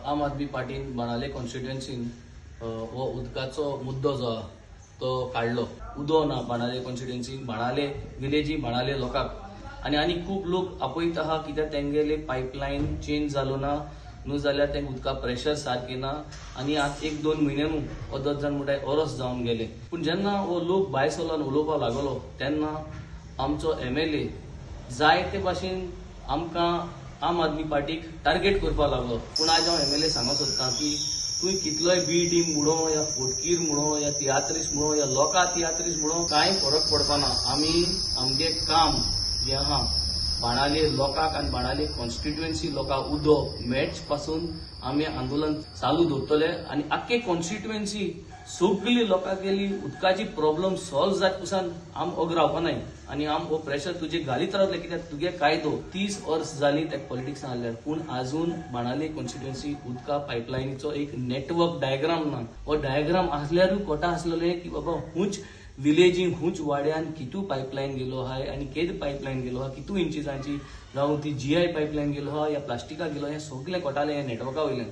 आम आदमी पार्टीन बाणाले कॉन्स्टिट्युएन्सीन हो उदकाचो मुद्दो जो आहा तो काढलो. उदो ना बाणाले कॉन्स्टिट्युएन्सीन, बाणाले विलेजी, बाणाले लोकांक. आनी खूब लोक आपयत आहा कित्याक तेंगेले पायपलायन चेंज जालो ना न्हू जाल्यार तेंका उदका प्रेशर सारकें ना. आनी आतां 1-2 म्हयन्यांनू हो 10 जाण म्हणटाय ओरोस जावन गेले. पूण जेन्ना हो लोक भायर सरलो उलोवपाक लागलो तेन्ना आमचो MLA जाय ते भाशेन आमकां आम आदमी पार्टीक टार्गेट करपाक लागलो. पूण आज हांव MLA सांगूंक सोदतां की तुवें कितलोय बी टीम म्हणो या फोटकीर म्हणो या तियात्रीस म्हणो या लोका तियात्रीस म्हणो कांय फरक पडपाना. आमी आमगे काम जे आहा बाणाले लोकांक आनी बाणाले कॉन्स्टिट्युएन्सी लोकांक उदो मेळच पासून आमी आंदोलन चालू दवरतले. आनी आख्खे कॉन्स्टिट्युएन्सी सगळी लोकांक गेली उदकाची प्रॉब्लेम सॉल्व जात पसून आम ओग रावपानाय. आनी आम हो प्रेशर तुजे घालीत रावतले कित्याक तुगे कायदो 30 वर्स जाली त्या पॉलिटिक्सान आसल्यार पूण आजून बाणाले कॉन्स्टिट्युएन्सी उदका पायपलायनीचो एक नेटवर्क डायग्राम ना. हो डायग्राम आसल्यारूय कोटा आसलेले की बाबा हुंच विलेजींक हुंच वाड्यान कितू पायपलायन गेलो आहाय आनी केद पायपलायन गेलो आहा, कितू इंचिसांची जावं ती GI पायपलायन गेलो आहा या प्लास्टिका गेलो, हे सगळे कोटाले हे नेटवर्का वयल्यान.